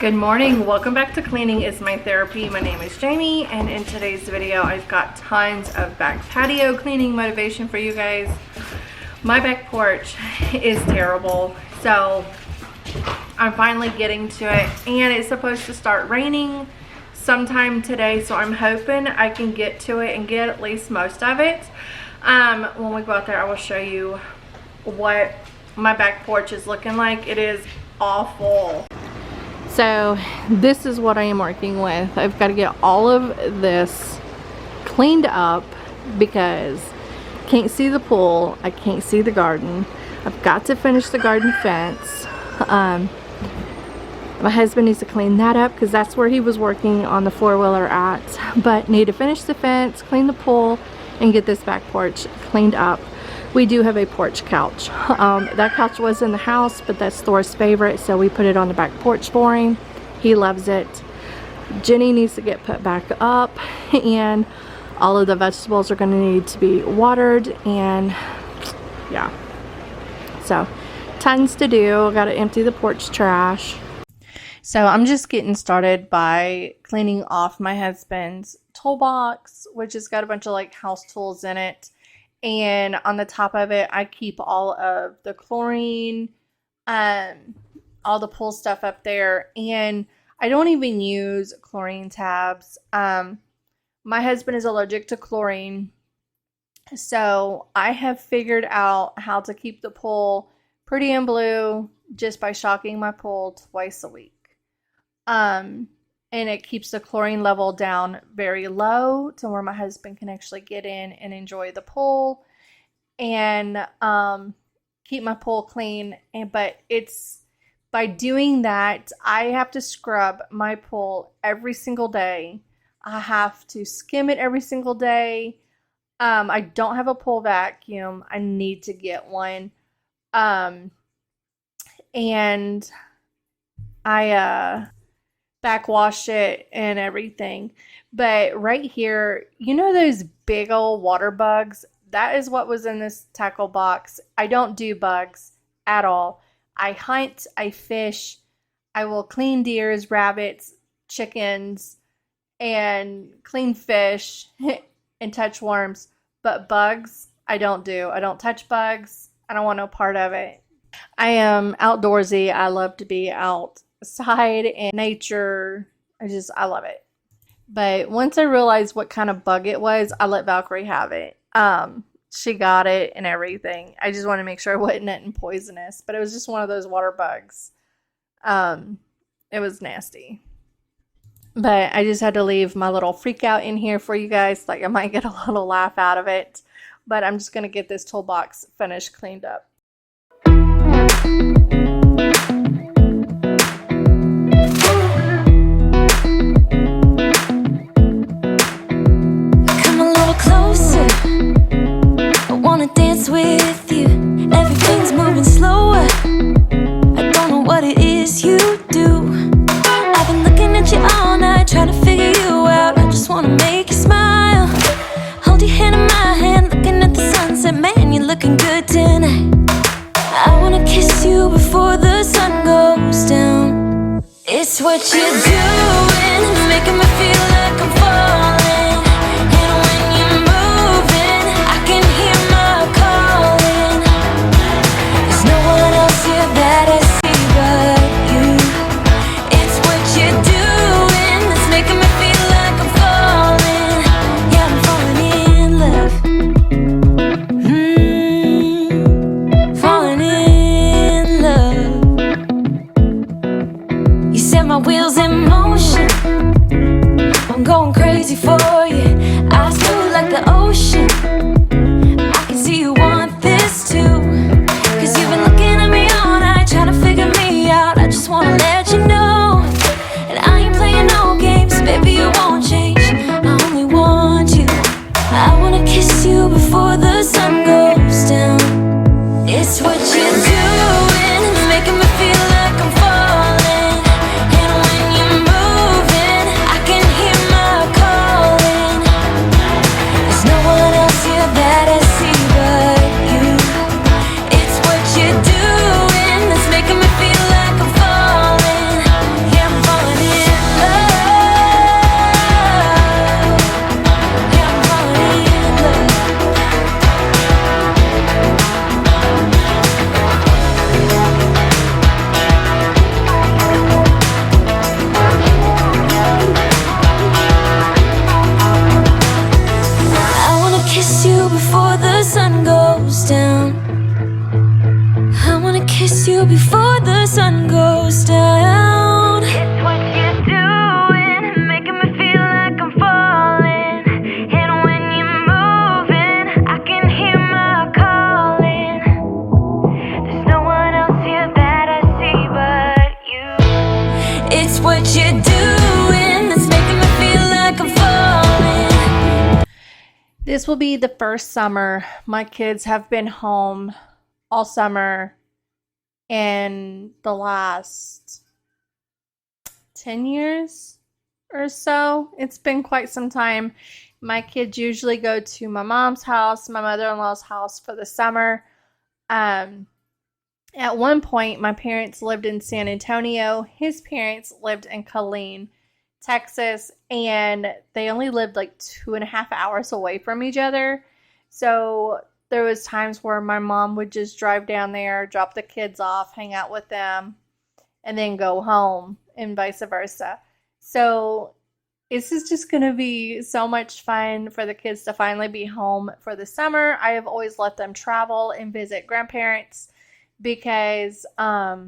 Good morning. Welcome back to Cleaning is My Therapy. My name is Jamie, and in today's video I've got tons of back patio cleaning motivation for you guys. My back porch is terrible, so I'm finally getting to it, and it's supposed to start raining sometime today, so I'm hoping I can get to it and get at least most of it. When we go out there, I will show you what my back porch is looking like. It is awful. So this is what I am working with. I've got to get all of this cleaned up because I can't see the pool, I can't see the garden. I've got to finish the garden fence. My husband needs to clean that up because that's where he was working on the four-wheeler at. But need to finish the fence, clean the pool, and get this back porch cleaned up. We do have a porch couch. That couch was in the house, but that's Thor's favorite, so we put it on the back porch for him. He loves it. Jenny needs to get put back up, and all of the vegetables are going to need to be watered, and yeah. So, tons to do. Got to empty the porch trash. So, I'm just getting started by cleaning off my husband's toolbox, which has got a bunch of like house tools in it. And on the top of it, I keep all of the chlorine, all the pool stuff up there. And I don't even use chlorine tabs. My husband is allergic to chlorine. So I have figured out how to keep the pool pretty and blue just by shocking my pool twice a week. And it keeps the chlorine level down very low to where my husband can actually get in and enjoy the pool and keep my pool clean. But it's by doing that, I have to scrub my pool every single day. I have to skim it every single day. I don't have a pool vacuum. I need to get one. And I backwash it and everything. But right here, you know those big old water bugs? That is what was in this tackle box. I don't do bugs at all. I hunt, I fish, I will clean deers, rabbits, chickens, and clean fish and touch worms. But bugs, I don't do. I don't touch bugs. I don't want no part of it. I am outdoorsy. I love to be outside in nature. I love it. But once I realized what kind of bug it was, I let Valkyrie have it. She got it and everything. I just want to make sure it wasn't nothing poisonous, but it was just one of those water bugs. It was nasty. But I just had to leave my little freak out in here for you guys. Like I might get a little laugh out of it, but I'm just going to get this toolbox finished, cleaned up. With you, everything's moving slower. I don't know what it is you do. I've been looking at you all night, trying to figure you out. I just wanna make you smile. Hold your hand in my hand, looking at the sunset. Man, you're looking good tonight. I wanna kiss you before the sun goes down. It's what you're doing, making me feel like I'm falling. My wheels in motion. This will be the first summer my kids have been home all summer in the last 10 years or so. It's been quite some time. My kids usually go to my mom's house, my mother-in-law's house for the summer. At one point, my parents lived in San Antonio. His parents lived in Killeen, Texas, and they only lived like 2.5 hours away from each other. So there was times where my mom would just drive down there, drop the kids off, hang out with them, and then go home, and vice versa. So this is just going to be so much fun for the kids to finally be home for the summer. I have always let them travel and visit grandparents because I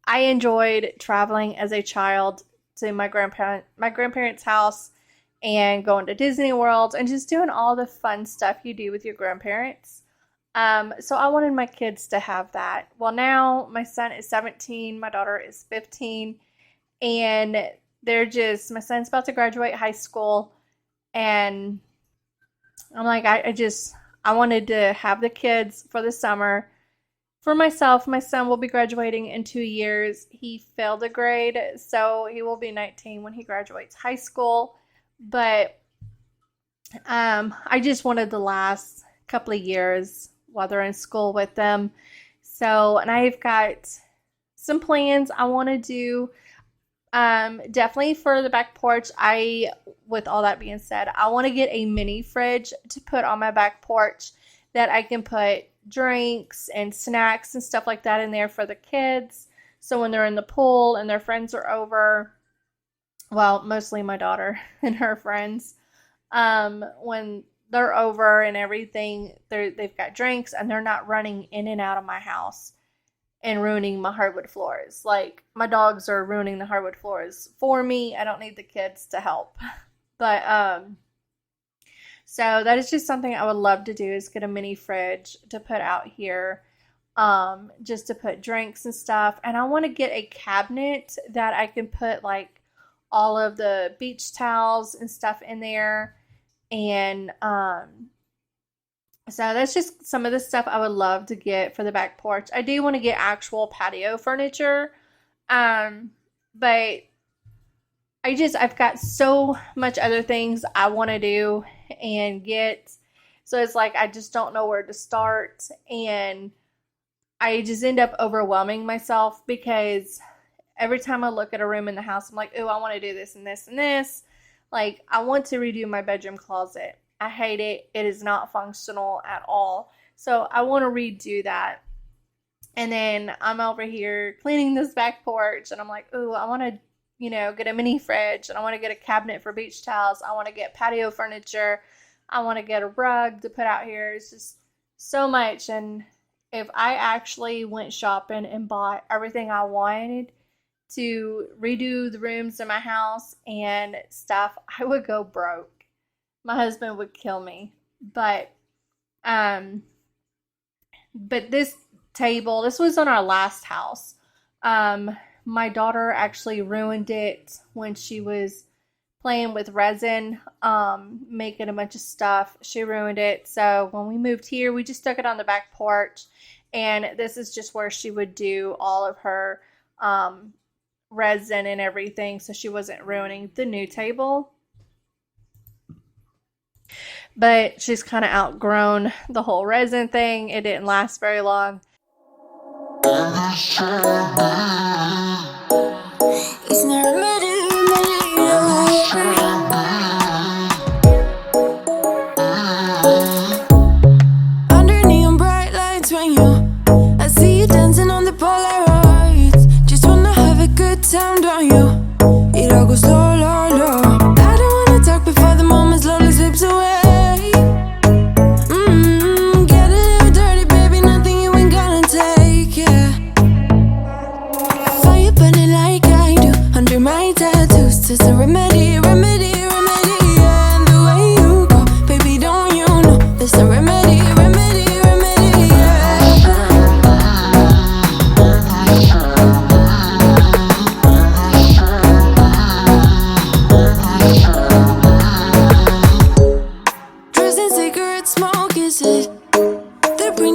enjoyed traveling as a child to my grandparents' house and going to Disney World and just doing all the fun stuff you do with your grandparents. So I wanted my kids to have that. Well, now my son is 17, my daughter is 15, and my son's about to graduate high school, and I'm like, I wanted to have the kids for the summer. For myself, my son will be graduating in 2 years. He failed a grade, so he will be 19 when he graduates high school. But I just wanted the last couple of years while they're in school with them. So, and I've got some plans I want to do. Definitely for the back porch. With all that being said, I want to get a mini fridge to put on my back porch that I can put drinks and snacks and stuff like that in there for the kids. So when they're in the pool and their friends are over, well, mostly my daughter and her friends, when they're over and everything, they've got drinks and they're not running in and out of my house and ruining my hardwood floors. Like, my dogs are ruining the hardwood floors for me. I don't need the kids to help. But, so that is just something I would love to do, is get a mini fridge to put out here, just to put drinks and stuff. And I want to get a cabinet that I can put like all of the beach towels and stuff in there. And so that's just some of the stuff I would love to get for the back porch. I do want to get actual patio furniture, but I've got so much other things I want to do and get. So it's like I just don't know where to start, and I just end up overwhelming myself because every time I look at a room in the house, I'm like, oh, I want to do this and this and this. Like, I want to redo my bedroom closet. I hate it. It is not functional at all. So I want to redo that. And then I'm over here cleaning this back porch, and I'm like, oh, I want to, get a mini fridge, and I want to get a cabinet for beach towels. I want to get patio furniture. I want to get a rug to put out here. It's just so much. And if I actually went shopping and bought everything I wanted to redo the rooms in my house and stuff, I would go broke. My husband would kill me. But this table, this was on our last house. My daughter actually ruined it when she was playing with resin, making a bunch of stuff. She ruined it. So when we moved here, we just stuck it on the back porch. And this is just where she would do all of her resin and everything, so she wasn't ruining the new table. But she's kind of outgrown the whole resin thing. It didn't last very long. It's not under neon bright lights when I see you dancing on the Polaroids. Just wanna have a good time, don't you? It all goes slow, low, low. I don't wanna talk before the moment slowly slips away. Get a little dirty, baby, nothing you ain't gonna take, yeah.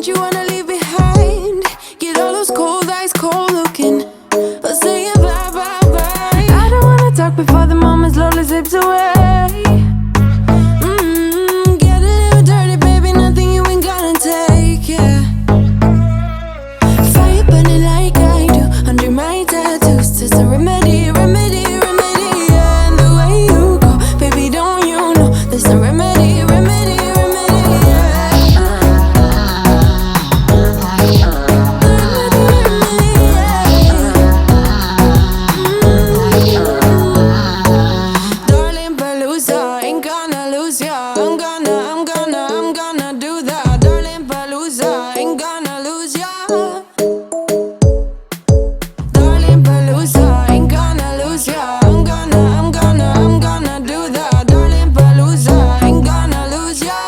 you wanna leave behind. Get all those cold eyes cold looking, or say bye bye bye. I don't wanna talk before the moment slowly slips away. Get a little dirty, baby, nothing you ain't gonna take, yeah. Fire burning like I do under my tattoos. It's a remedy, remedy, remedy, yeah. And the way you go, baby, don't you know there's a remedy, remedy, remedy, yeah. Darling Palooza, ain't gonna lose ya. I'm gonna do that. Darling Palooza, ain't gonna lose ya. Darling Palooza, ain't gonna lose ya. I'm gonna do that. Darling Palooza, ain't gonna lose ya.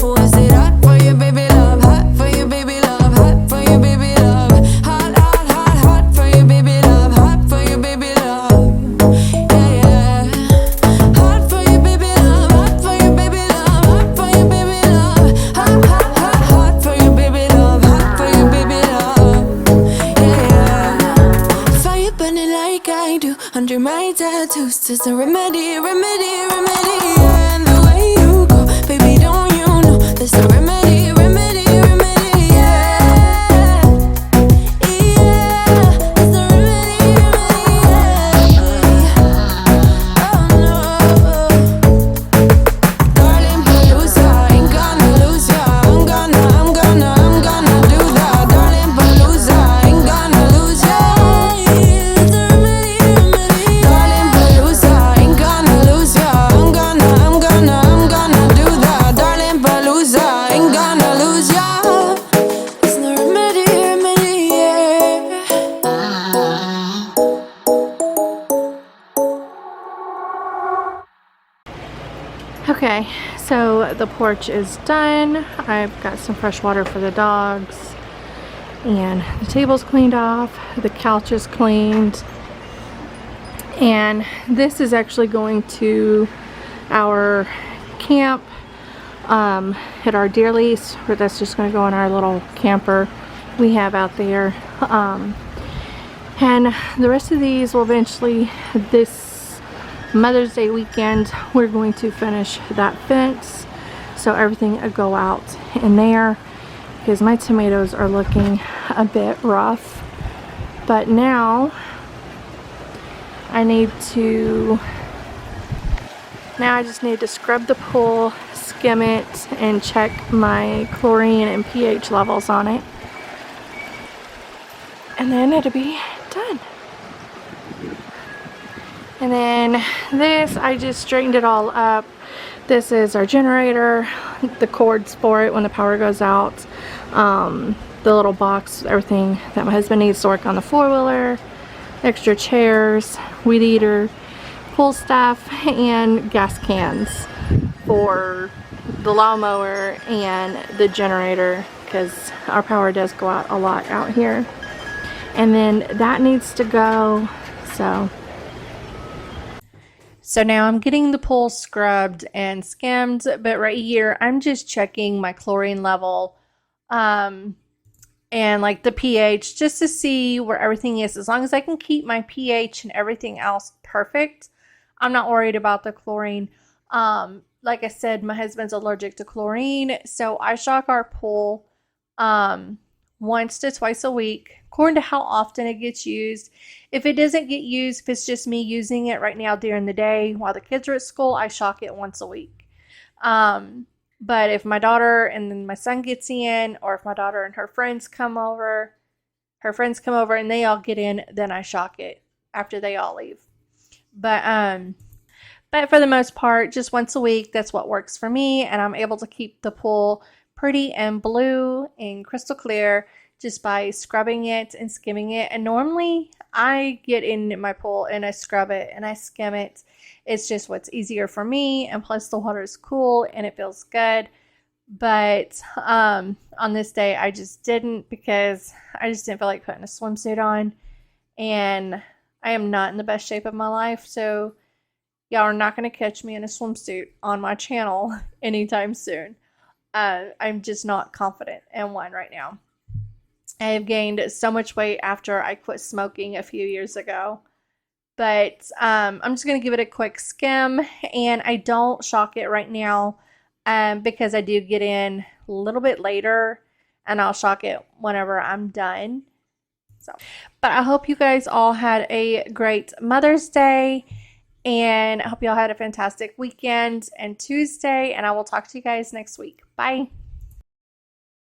Was it hot for you, baby love? Hot for you, baby love? Hot for you, baby love? Hot, hot, hot, hot for you, baby love? Hot for you, baby love? Yeah, yeah. Hot for you, baby love? Hot for you, baby love? Hot for you, baby love? Hot, hot, hot, hot for you, baby love? Hot for you, baby love? Yeah, yeah. Fire burning like I do under my tattoos. It's a remedy, remedy, remedy, yeah. And the way you go, baby, don't you know there's a remedy, remedy, remedy, yeah. Yeah, there's a remedy, remedy, yeah. Oh no. Darling Palooza, ain't gonna lose ya. I'm gonna do that. Darling Palooza, ain't gonna lose ya. It's a remedy, remedy, darling Palooza, ain't gonna lose ya. I'm gonna do that. Darling Palooza, ain't gonna lose ya. It's no remedy, remedy, yeah. Okay, so the porch is done. I've got some fresh water for the dogs, and the table's cleaned off, the couch is cleaned, and this is actually going to our camp at our deer lease, where that's just going to go in our little camper we have out there, and the rest of these will eventually, this Mother's Day weekend, we're going to finish that fence so everything will go out in there, because my tomatoes are looking a bit rough. But now I just need to scrub the pool, skim it, and check my chlorine and pH levels on it, and then it'll be done. And then this, I just straightened it all up. This is our generator, the cords for it when the power goes out, the little box, everything that my husband needs to work on the four-wheeler, extra chairs, weed eater, pool stuff, and gas cans for the lawnmower and the generator, because our power does go out a lot out here. And then that needs to go, so now I'm getting the pool scrubbed and skimmed, but right here I'm just checking my chlorine level and like the pH, just to see where everything is. As long as I can keep my pH and everything else perfect, I'm not worried about the chlorine. Like I said, my husband's allergic to chlorine, so I shock our pool once to twice a week, according to how often it gets used. If it doesn't get used, if it's just me using it right now during the day while the kids are at school, I shock it once a week. But if my daughter and then my son gets in, or if my daughter and her friends come over and they all get in, then I shock it after they all leave. But for the most part, just once a week, that's what works for me, and I'm able to keep the pool pretty and blue and crystal clear just by scrubbing it and skimming it. And normally I get in my pool and I scrub it and I skim it. It's just what's easier for me, and plus the water is cool and it feels good. But on this day I just didn't, because I just didn't feel like putting a swimsuit on, and I am not in the best shape of my life, so y'all are not going to catch me in a swimsuit on my channel anytime soon. I'm just not confident in one right now. I have gained so much weight after I quit smoking a few years ago. But I'm just going to give it a quick skim, and I don't shock it right now because I do get in a little bit later, and I'll shock it whenever I'm done. But I hope you guys all had a great Mother's Day, and I hope you all had a fantastic weekend and Tuesday, and I will talk to you guys next week. Bye.